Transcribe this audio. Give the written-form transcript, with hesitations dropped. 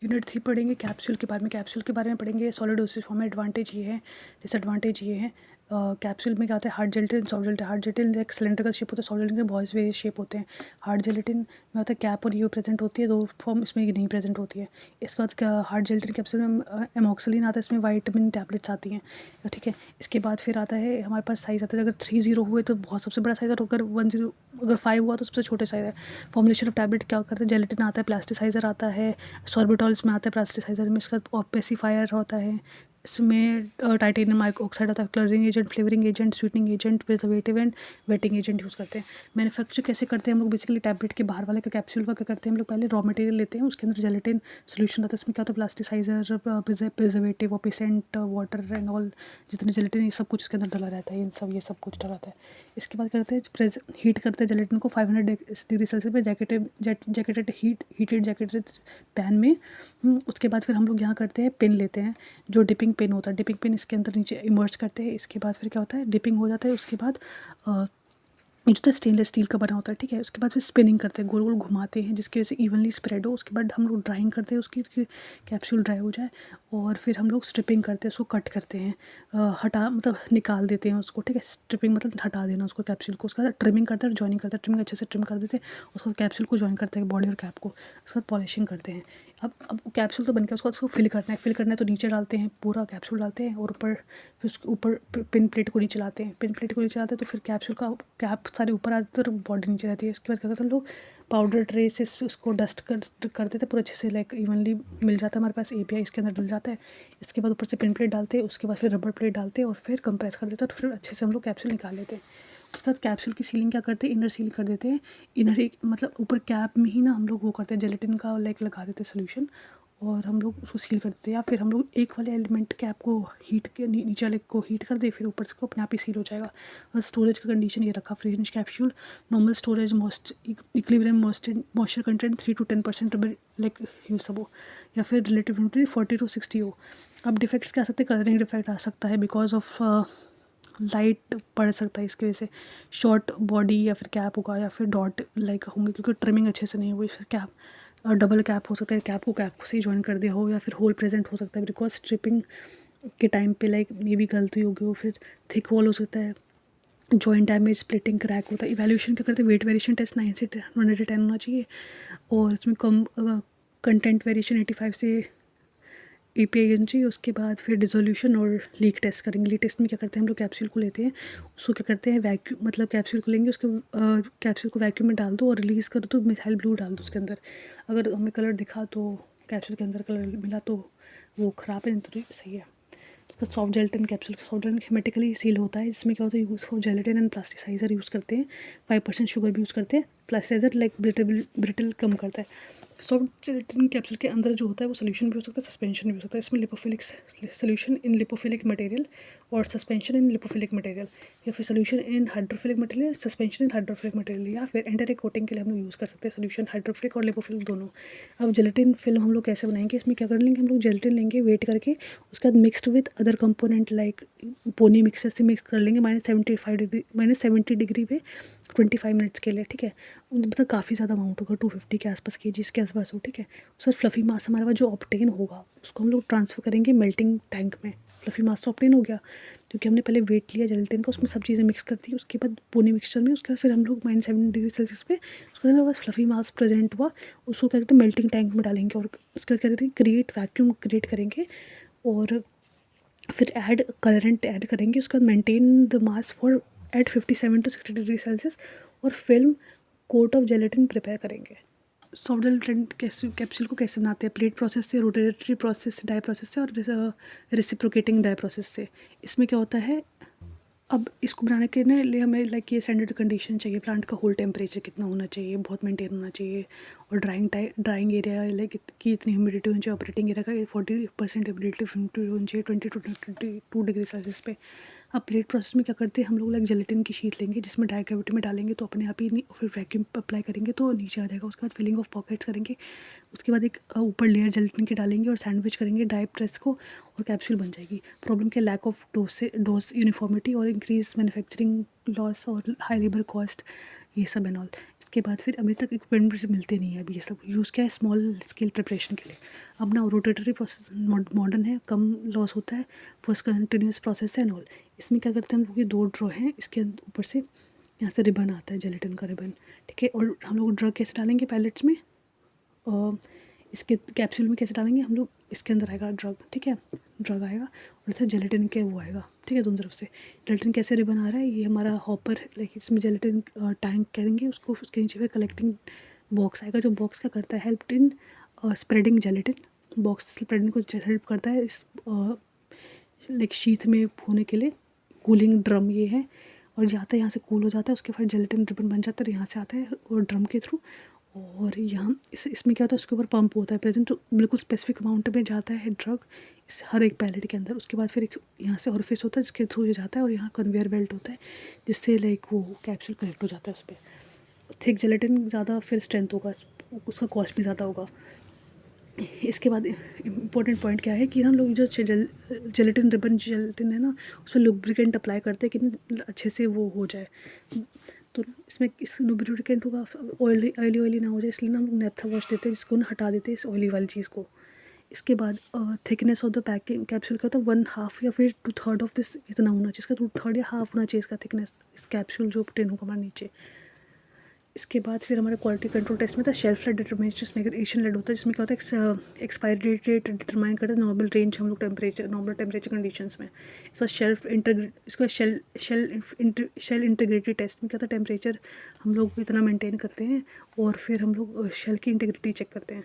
Unit 3 पढ़ेंगे capsule के बारे में। कैप्सूल के बारे में पढ़ेंगे सॉलिड डोसेज फॉर्म में एडवांटेज ये है, डिसएडवांटेज ये है। कैप्सूल में क्या आता है, hard gelatin, soft gelatin. Hard gelatin एक सिलेंडर का शेप होता है, सॉफ्ट जेलेटिन के बहुत वेरियस शेप होते हैं। हार्ड जेलेटिन में होता है कैप और यू प्रेजेंट होती है, दो फॉर्म इसमें नहीं प्रेजेंट होती है। इसके बाद हार्ड जेलेटिन कैप्सूल में एमोक्सिलिन आता है, इसमें वाइटामिन टैबलेट्स आती हैं, ठीक है। इसके बाद फिर आता है हमारे पास साइज़ आता है, अगर 3-0 हुए तो बहुत सबसे बड़ा साइज़, और अगर 1-0 अगर 5 हुआ तो सबसे छोटे साइज़ है। फॉर्मुलेशन ऑफ टैबलेट क्या करते हैं, जेलेटिन आता है, प्लास्टिसाइजर आता है, सॉर्बिटॉल इसमें आता है प्लास्टिसाइजर में, इसका पेसिफायर होता है, इसमें टाइटेनियम ऑक्साइड आता है, colouring agent, flavouring agent, sweetening agent, preservative and waiting agent use करते हैं। मैन्युफैक्चर कैसे करते हैं हम लोग, बेसिकली टैबलेट के बाहर वाले का कैप्सूल का क्या करते हैं हम लोग, पहले रॉ मटेरियल लेते हैं, उसके अंदर जेलेटिन सोल्यूशन आता है, इसमें क्या होता है प्लास्टिसाइजर, प्रिजर्वेटिव, ऑपिसेंट, वाटर एंड ऑल, जितने जेलेटिन ये सब कुछ इसके अंदर डला रहता है, ये सब कुछ डला रहता है। इसके बाद करते हैं हीट करते हैं जेलेटिन को 500 डिग्री सेल्सियस पे हीटेड जैकेटेड पैन में। उसके बाद फिर हम लोग यहाँ करते हैं पेन लेते हैं, जो डिपिंग पेन होता है, डिपिंग पेन इसके अंदर नीचे इमर्ज करते हैं। इसके बाद फिर क्या होता है, डिपिंग हो जाता है, उसके बाद ये जो तो स्टेनलेस स्टील का बना होता है, ठीक है। उसके बाद फिर स्पिनिंग करते हैं, गोल गोल घुमाते हैं जिसकी वजह से इवनली स्प्रेड हो। उसके बाद हम लोग ड्राइंग करते हैं उसकी, कैप्सूल ड्राई हो जाए, और फिर हम लोग स्ट्रिपिंग करते हैं, उसको कट करते हैं, हटा मतलब निकाल देते हैं उसको, ठीक है। स्ट्रिपिंग मतलब हटा देना उसको कैप्सूल को। उसके बाद ट्रिमिंग करते हैं, जॉइनिंग करते हैं, ट्रिमिंग अच्छे से ट्रिम कर देते हैं, उसके बाद कैप्सूल को जॉइन करते हैं बॉडी और कैप को। उसके बाद पॉलिशिंग करते हैं। अब कैप्सूल तो बन गया, उसके बाद उसको फिल करना है तो नीचे डालते हैं, पूरा कैप्सूल डालते हैं, और ऊपर फिर उसके ऊपर पिन प्लेट को नीचे लाते हैं, पिन प्लेट को नीचे लाते हैं तो फिर कैप्सूल का कैप सारे ऊपर आते हैं और बॉडी नीचे रहती है। उसके बाद क्या करते हैं हम लोग पाउडर ट्रे से उसको डस्ट कर देते हैं पूरा अच्छे से, लाइक इवनली मिल जाता है हमारे पास, एपीआई इसके अंदर डल जाता है। इसके बाद ऊपर से पिन प्लेट डालते हैं, उसके बाद फिर रबर प्लेट डालते हैं, और फिर कंप्रेस कर देते हैं, और फिर अच्छे से हम लोग कैप्सूल निकाल लेते हैं। उसके बाद कैप्सूल की सीलिंग क्या करते हैं, इनर सील कर देते हैं। इनर एक मतलब ऊपर कैप में ही ना हम लोग वो करते हैं, जेलेटिन का लाइक लगा देते हैं सोल्यूशन, और हम लोग उसको सील कर देते हैं। या फिर हम लोग एक वाले एलिमेंट कैप को हीट के नीचे वाले को हीट कर दे, फिर ऊपर से को अपने आप ही सील हो जाएगा। और स्टोरेज का कंडीशन ये रखा, free range capsule, normal storage, most equilibrium moisture content 3 to 10% like usable हो, या फिर रिलेटिव ह्यूमिडिटी 40 to 60 हो। अब डिफेक्ट्स क्या आ सकते हैं, कलरिंग डिफेक्ट आ सकता है बिकॉज ऑफ लाइट पड़ सकता है, इसकी वजह से शॉर्ट बॉडी या फिर कैप होगा, या फिर डॉट लाइक होंगे क्योंकि ट्रिमिंग अच्छे से नहीं हुई। फिर कैप डबल कैप हो सकता है, कैप को से ही ज्वाइन कर दिया हो, या फिर होल प्रेजेंट हो सकता है बिकॉज स्ट्रिपिंग के टाइम पे लाइक मे भी गलती होगी हो। फिर थिक वॉल हो सकता है, जॉइंट डैमेज, स्प्लिटिंग, क्रैक होता है। इवैल्यूएशन क्या करते हैं, वेट वेरिएशन टेस्ट 9 से 110 होना चाहिए, और इसमें कम कंटेंट वेरिएशन 85 से एपीआई एन चाहिए। उसके बाद फिर डिसोल्यूशन और लीक टेस्ट करेंगे। लीक टेस्ट में क्या करते हैं हम लोग, कैप्सूल को लेते हैं, उसको क्या करते हैं वैक्यूम मतलब कैप्सूल को लेंगे, उसके कैप्सूल को वैक्यूम में डाल दो और रिलीज़ कर दो, मिथाइल ब्लू डाल दो उसके अंदर। अगर हमें कलर दिखा तो कैप्सूल के अंदर कलर मिला तो वो ख़राब है, नहीं तो सही है। उसका soft gelatin capsule, soft gelatin hermetically seal होता है, इसमें क्या होता है use for gelatin and plasticiser use करते हैं, 5% शुगर भी यूज़ करते हैं। प्लास्टिसाइजर लाइक ब्रिटल कम करता है। सॉफ्ट जेलेटिन कैप्सूल के अंदर जो होता है वो सोल्यूशन भी हो सकता है, सस्पेंशन भी हो सकता है। इसमें lipophilic solution in lipophilic material और सस्पेंशन इन लिपोफिलिक मटेरियल, या फिर solution in hydrophilic material, suspension in hydrophilic material, या फिर एंटेरिक कोटिंग के लिए हम लोग यूज़ कर सकते हैं सोल्यूशन हाइड्रोफिलिक और लिपोफिलिक दोनों। अब जेलेटिन फिल्म हम लोग कैसे बनाएंगे, इसमें क्या कर लेंगे हम लोग, जेलेटिन लेंगे वेट करके, उसके बाद mixed with other component like pony mixer से मिक्स कर लेंगे -70 डिग्री पे 25 मिनट्स के लिए, ठीक है। मतलब काफ़ी ज़्यादा अमाउंट होगा, 250 के आसपास केजीज़ के आसपास हो, ठीक है। सर फ्लफ़ी मास हमारे पास जो ऑब्टेन होगा उसको हम लोग ट्रांसफ़र करेंगे मेल्टिंग टैंक में। फ्लफ़ी मास तो ऑब्टेन हो गया क्योंकि हमने पहले वेट लिया जेलेटिन का, उसमें सब चीज़ें मिक्स कर दी, उसके बाद पोनी मिक्सचर में, उसके बाद फिर हम लोग -70 डिग्री सेल्सियस पे उसके बाद हमारे पास फ्लफ़ी मास प्रेजेंट हुआ, उसको क्या करते हैं मेल्टिंग टैंक में डालेंगे, और उसके बाद क्या करते हैं क्रिएट वैक्यूम क्रिएट करेंगे, और फिर ऐड कलरेंट ऐड करेंगे। उसके बाद maintain the mass for at 57 to 60 degree Celsius, और film coat of gelatin prepare करेंगे। सॉफ्ट जेलेटिन कैप्सूल को कैसे बनाते हैं, प्लेट प्रोसेस से, रोटेटरी प्रोसेस से, डाई प्रोसेस से, और रेसिप्रोकेटिंग डाई प्रोसेस से। इसमें क्या होता है, अब इसको बनाने के लिए हमें लाइक ये स्टैंडर्ड कंडीशन चाहिए, प्लांट का होल टेम्परेचर कितना होना चाहिए, बहुत मेंटेन होना चाहिए, और ड्राइंग एरिया लाइक कि इतनी ह्यूमिडिटी होनी चाहिए, ऑपरेटिंग एरिया का 40% ह्यूमिडिटी होनी चाहिए 20 to 22 डिग्री सेल्सियस पे। अब प्लेट प्रोसेस में क्या करते हैं हम लोग, लाइक जेलेटिन की शीट लेंगे जिसमें ड्राई कैविटी में डालेंगे तो अपने आप ही नहीं, फिर वैक्यूम अप्लाई करेंगे तो नीचे आ जाएगा। उसके बाद फिलिंग ऑफ पॉकेट्स करेंगे, उसके बाद एक ऊपर लेयर जेलेटिन की डालेंगे और सैंडविच करेंगे डाई प्रेस को, और कैप्सूल बन जाएगी। प्रॉब्लम के लैक ऑफ डोज यूनिफॉर्मिटी और इंक्रीज मैन्युफैक्चरिंग लॉस और हाई लेबर कॉस्ट, ये सब एंड ऑल। इसके बाद फिर अभी तक इक्विपमेंट मिलते नहीं है अभी, ये सब यूज़ किया है स्मॉल स्केल प्रिपरेशन के लिए। अब ना रोटेटरी प्रोसेस मॉडर्न है, कम लॉस होता है, फर्स्ट कंटिन्यूस प्रोसेस है एंड ऑल। इसमें क्या करते हैं हम लोग, ये 2 ड्रॉ हैं, इसके ऊपर से यहाँ से रिबन आता है, जेलेटिन का रिबन, ठीक है। और हम लोग ड्रग कैसे डालेंगे पैलेट्स में, इसके कैप्सूल में कैसे डालेंगे हम लोग, इसके अंदर आएगा ड्रग, ठीक है, ड्रग आएगा और इसे जेलेटिन के वो आएगा, ठीक है, दोनों तरफ से। जेलेटिन कैसे रिबन आ रहा है, ये हमारा हॉपर, लाइक इसमें जेलेटिन टैंक कहेंगे उसको, उसके नीचे फिर कलेक्टिंग बॉक्स आएगा, जो बॉक्स क्या करता है, help in spreading gelatin. Box spreading को हेल्प करता है इस लाइक शीथ में होने के लिए। कूलिंग ड्रम ये है, और जाता है यहाँ से कूल हो जाता है, उसके बाद जेलेटिन रिबन बन जाता है और यहाँ से आता है और ड्रम के थ्रू। और यहाँ इसमें क्या होता है, उसके ऊपर पंप होता है प्रेजेंट, तो बिल्कुल स्पेसिफिक अमाउंट में जाता है ड्रग इस हर एक पैलेट के अंदर। उसके बाद फिर एक यहाँ से ऑरिफिस होता है जिसके थ्रू ये जाता है, और यहाँ कन्वेयर बेल्ट होता है जिससे लाइक वो कैप्सूल कलेक्ट हो जाता है उस पर। थिक जेलेटिन ज़्यादा फिर स्ट्रेंथ होगा, उसका कॉस्ट भी ज़्यादा होगा। इसके बाद इम्पोर्टेंट पॉइंट क्या है कि हम लोग जो जेलेटिन रिबन जेलेटिन है ना, उसमें लुब्रिकेंट अप्लाई करते हैं कि अच्छे से वो हो जाए। तो इसमें इस लुब्रिकेंट होगा, ऑयली ना हो जाए, इसलिए ना हम लोग नेप्था वॉश देते हैं, जिसको ना हटा देते हैं इस ऑयली वाली चीज़ को। इसके बाद thickness of the packing capsule का, तो 1/2 या फिर 2/3 ऑफ दिस इतना होना चाहिए, इसका 2/3 या हाफ होना चाहिए इसका थिकनेस, इस कैप्सूल जो टिन होगा हमारे नीचे। इसके बाद फिर हमारे क्वालिटी कंट्रोल टेस्ट में था शेल्फ लाइफ डिटरमिनेशन, जिसमें अगर एशियन लेड होता है, जिसमें क्या होता है एक्सपायरी डेट डिटरमाइन करते हैं नॉर्मल रेंज, हम लोग टेम्परेचर नॉर्मल टेम्परेचर कंडीशंस में। इसका शेल इंटीग्रिटी टेस्ट में क्या था, टेम्परेचर हम लोग इतना मेंटेन करते हैं, और फिर हम लोग शेल की इंटीग्रिटी चेक करते हैं।